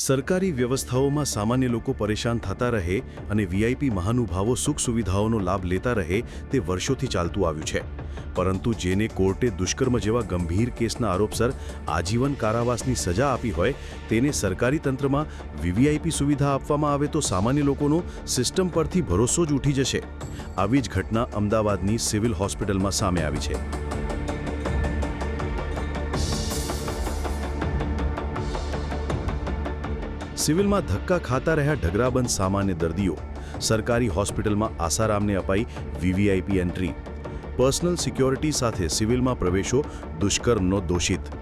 સરકારી વ્યવસ્થાઓમાં સામાન્ય લોકો પરેશાન થતા રહે અને વીઆઈપી મહાનુભાવો સુખ સુવિધાઓનો લાભ લેતા રહે તે વર્ષોથી ચાલતું આવ્યું છે, પરંતુ જેને કોર્ટે દુષ્કર્મ જેવા ગંભીર કેસના આરોપસર આજીવન કારાવાસની સજા આપી હોય તેને સરકારી તંત્રમાં વીવીઆઈપી સુવિધા આપવામાં આવે તો સામાન્ય લોકોનો સિસ્ટમ પરથી ભરોસો જ ઉઠી જશે। આવી જ ઘટના અમદાવાદની સિવિલ હોસ્પિટલમાં સામે આવી છે। સિવિલમાં ધક્કા ખાતા રહ્યા ઢગરાબંધ સામાન્ય દર્દીઓ, સરકારી હોસ્પિટલમાં આસારામને અપાઈ વીવીઆઈપી એન્ટ્રી, પર્સનલ સિક્યોરિટી સાથે સિવિલમાં પ્રવેશો દુષ્કર્મનો દોષિત।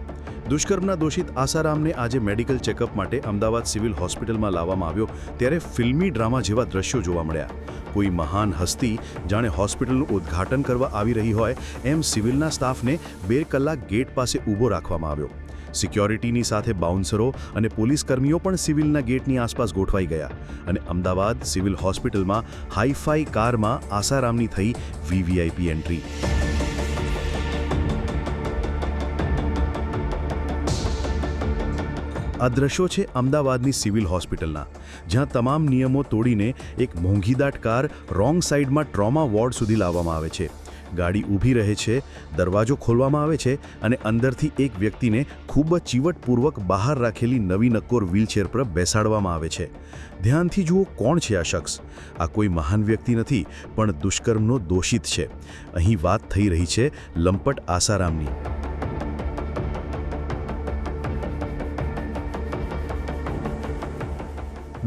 દુષ્કર્મના દોષિત આસારામને આજે મેડિકલ ચેકઅપ માટે અમદાવાદ સિવિલ હોસ્પિટલમાં લાવવામાં આવ્યો ત્યારે ફિલ્મી ડ્રામા જેવા દ્રશ્યો જોવા મળ્યા। કોઈ મહાન હસ્તી જાણે હોસ્પિટલનું ઉદ્ઘાટન કરવા આવી રહી હોય એમ સિવિલના સ્ટાફને 2 કલાક ગેટ પાસે ઊભો રાખવામાં આવ્યો। સિક્યોરિટીની સાથે બાઉન્સરો અને પોલીસ કર્મીઓ પણ સિવિલના ગેટની આસપાસ ગોઠવાઈ ગયા અને અમદાવાદ સિવિલ હોસ્પિટલમાં હાઈફાઈ કારમાં આસારામની થઈ વીવીઆઈપી એન્ટ્રી। આ દ્રશ્યો છે અમદાવાદની સિવિલ હોસ્પિટલના, જ્યાં તમામ નિયમો તોડીને એક મોંઘીદાટ કાર રોંગ સાઈડમાં ટ્રોમા વોર્ડ સુધી લાવવામાં આવે છે। ગાડી ઊભી રહે છે, દરવાજો ખોલવામાં આવે છે અને અંદરથી એક વ્યક્તિને ખૂબ જ ચીવટપૂર્વક બહાર રાખેલી નવી નક્કોર વ્હીલચેર પર બેસાડવામાં આવે છે। ધ્યાનથી જુઓ, કોણ છે આ શખ્સ? આ કોઈ મહાન વ્યક્તિ નથી, પણ દુષ્કર્મનો દોષિત છે। અહીં વાત થઈ રહી છે લંપટ આસારામની।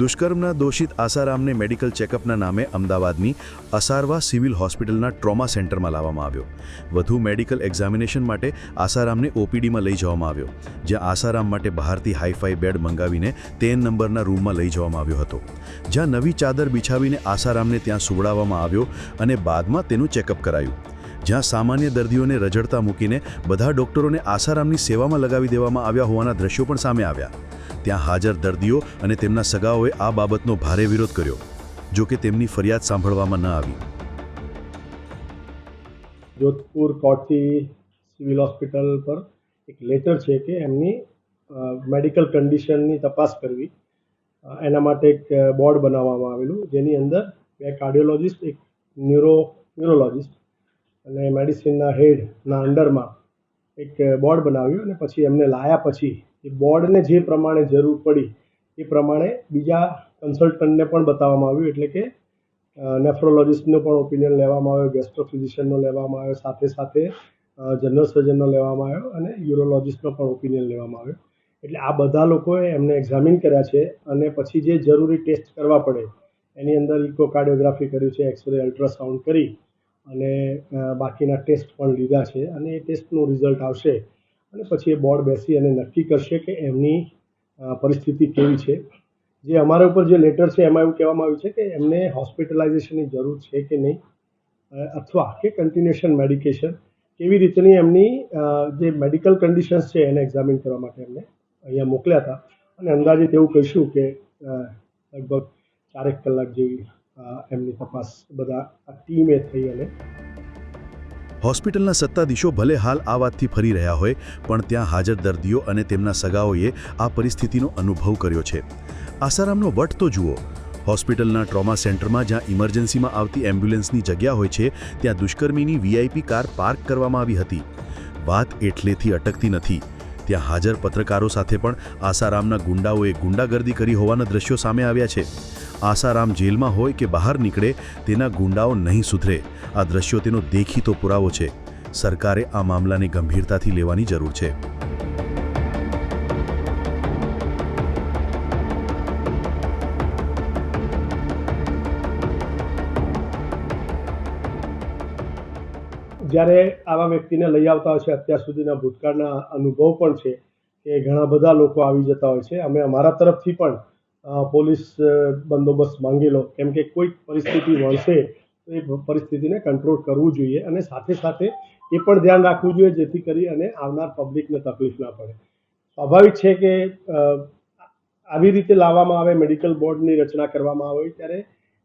દુષ્કર્મના દોષિત આસારામને મેડિકલ ચેકઅપના નામે અમદાવાદની અસારવા સિવિલ હોસ્પિટલના ટ્રોમા સેન્ટરમાં લાવવામાં આવ્યો। વધુ મેડિકલ એક્ઝામિનેશન માટે આસારામને ઓપીડીમાં લઈ જવામાં આવ્યો, જ્યાં આસારામ માટે બહારથી હાઈફાઈ બેડ મંગાવીને 10 નંબરના રૂમમાં લઈ જવામાં આવ્યો હતો, જ્યાં નવી ચાદર બિછાવીને આસારામને ત્યાં સુવડાવવામાં આવ્યો અને બાદમાં તેનું ચેકઅપ કરાયું। જ્યાં સામાન્ય દર્દીઓને રજડતા મૂકીને બધા ડોક્ટરોને આસારામની સેવામાં લગાવી દેવામાં આવ્યા હોવાના દ્રશ્યો પણ સામે આવ્યા। ત્યાં હાજર દર્દીઓ અને તેમના સગાઓએ આ બાબતનો ભારે વિરોધ કર્યો, જો કે તેમની ફરિયાદ સાંભળવામાં ન આવી। જોધપુર કોર્ટથી સિવિલ હોસ્પિટલ પર એક લેટર છે કે એમની મેડિકલ કન્ડિશનની તપાસ કરવી, એના માટે એક બોર્ડ બનાવવામાં આવેલું, જેની અંદર 2 કાર્ડિયોલોજિસ્ટ, એક ન્યુરોલોજિસ્ટ અને મેડિસિનના હેડના અંડરમાં એક બોર્ડ બનાવ્યું અને પછી એમને લાયા પછી એ બોર્ડને જે પ્રમાણે જરૂર પડી એ પ્રમાણે બીજા કન્સલ્ટન્ટને પણ બતાવવામાં આવ્યું, એટલે કે નેફ્રોલોજિસ્ટનો પણ ઓપિનિયન લેવામાં આવ્યો, ગેસ્ટ્રોફિઝિશિયનનો લેવામાં આવ્યો, સાથે સાથે જનરલ સર્જનનો લેવામાં આવ્યો અને યુરોલોજિસ્ટનો પણ ઓપિનિયન લેવામાં આવ્યો। એટલે આ બધા લોકોએ એમને એક્ઝામિન કર્યા છે અને પછી જે જરૂરી ટેસ્ટ કરવા પડે એની અંદર ઇકોકાર્ડિયોગ્રાફી કર્યું છે, એક્સરે, અલ્ટ્રાસાઉન્ડ કરી અને બાકીના ટેસ્ટ પણ લીધા છે અને એ ટેસ્ટનું રિઝલ્ટ આવશે અને પછી એ બોર્ડ બેસી અને નક્કી કરશે કે એમની પરિસ્થિતિ કેવી છે। જે અમારા ઉપર જે લેટર છે એમાં એવું કહેવામાં આવ્યું છે કે એમને હોસ્પિટલાઇઝેશનની જરૂર છે કે નહીં, અથવા કે કન્ટિન્યુએશન મેડિકેશન, કેવી રીતની એમની જે મેડિકલ કન્ડિશન્સ છે એને એક્ઝામિન કરવા માટે એમને અહીંયા મોકલ્યા હતા અને અંદાજિત એવું કહીશું કે લગભગ 4 કલાક જેવી એમની તપાસ બધા આ ટીમે થઈ અને હોસ્પિટલના સત્તાધીશો ભલે હાલ આ વાતથી ફરી રહ્યા હોય, પણ ત્યાં હાજર દર્દીઓ અને તેમના સગાઓએ આ પરિસ્થિતિનો અનુભવ કર્યો છે। આસારામનો વટ તો જુઓ, હોસ્પિટલના ટ્રોમા સેન્ટરમાં જ્યાં ઇમરજન્સીમાં આવતી એમ્બ્યુલન્સની જગ્યા હોય છે ત્યાં દુષ્કર્મીની વીઆઈપી કાર પાર્ક કરવામાં આવી હતી। વાત એટલેથી અટકતી નથી, ત્યાં હાજર પત્રકારો સાથે પણ આસારામના ગુંડાઓએ ગુંડાગર્દી કરી હોવાના દ્રશ્યો સામે આવ્યા છે। આસારામ જેલમાં હોય કે બહાર નીકળે, તેના ગુંડાઓ નહીં સુધરે। આ દ્રશ્યો તેનો દેખીતો પુરાવો છે। સરકારે આ મામલાને ગંભીરતાથી લેવાની જરૂર છે। જ્યારે આવા વ્યક્તિને લઈ આવતા હોય છે, અત્યાર સુધીના ભૂતકાળના અનુભવ પણ છે કે ઘણા બધા લોકો આવી જતા હોય છે। અમે અમારા તરફથી પણ પોલીસ બંદોબસ્ત માંગી લો, કેમ કે કોઈક પરિસ્થિતિ વણસે તો એ પરિસ્થિતિને કંટ્રોલ કરવું જોઈએ અને સાથે સાથે એ પણ ધ્યાન રાખવું જોઈએ જેથી કરી અને આવનાર પબ્લિકને તકલીફ ના પડે। સ્વાભાવિક છે કે આવી રીતે લાવવામાં આવે, મેડિકલ બોર્ડની રચના કરવામાં આવે ત્યારે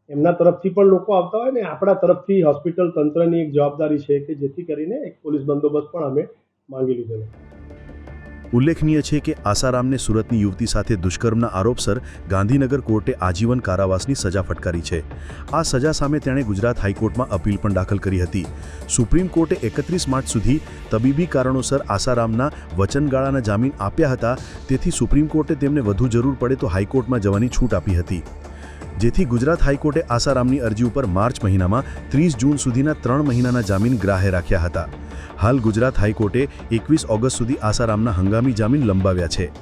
એમના તરફથી પણ લોકો આવતા હોય ને આપણા તરફથી હોસ્પિટલ તંત્રની એક જવાબદારી છે કે જેથી કરીને એક પોલીસ બંદોબસ્ત પણ અમે માંગી લીધેલો। ઉલ્લેખનીય છે કે આસારામને સુરતની યુવતી સાથે દુષ્કર્મના આરોપસર ગાંધીનગર કોર્ટે આજીવન કારાવાસની સજા ફટકારી છે. આ સજા સામે તેણે ગુજરાત હાઈકોર્ટમાં અપીલ પણ દાખલ કરી હતી. સુપ્રીમ કોર્ટે 31 માર્ચ સુધી તબીબી કારણોસર આસારામના વચનગાળાના જામીન આપ્યા હતા. તેથી સુપ્રીમ કોર્ટે તેમને વધુ જરૂર પડે તો હાઈકોર્ટમાં જવાની છૂટ આપી હતી. જેથી ગુજરાત હાઈકોર્ટે આસારામની અરજી ઉપર માર્ચ મહિનામાં 30 જૂન સુધીના 3 મહિનાના જામીન ગ્રાહ્ય રાખ્યા હતા. હાલ ગુજરાત હાઈકોર્ટે 21 ઓગસ્ટ સુધી આસારામના હંગામી જામીન લંબાવ્યા છે.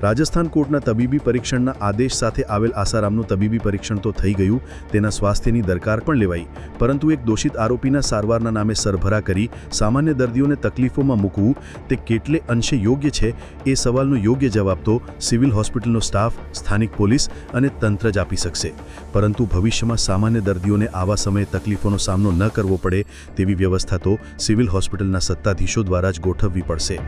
રાજસ્થાન કોર્ટના તબીબી પરીક્ષણના આદેશ સાથે આવેલ આસારામનું તબીબી પરીક્ષણ તો થઈ ગયું, તેના સ્વાસ્થ્યની દરકાર પણ લેવાઈ, પરંતુ એક દોષિત આરોપીના સારવારના નામે સરભરા કરી સામાન્ય દર્દીઓને તકલીફોમાં મૂકવું તે કેટલે અંશે યોગ્ય છે એ સવાલનો યોગ્ય જવાબ તો સિવિલ હોસ્પિટલનો સ્ટાફ, સ્થાનિક પોલીસ અને તંત્ર જ આપી શકશે. પરંતુ ભવિષ્યમાં સામાન્ય દર્દીઓને આવા સમયે તકલીફોનો સામનો ન કરવો પડે તેવી વ્યવસ્થા તો સિવિલ હોસ્પિટલના સત્તાધીશો દ્વારા જ ગોઠવવી પડશે.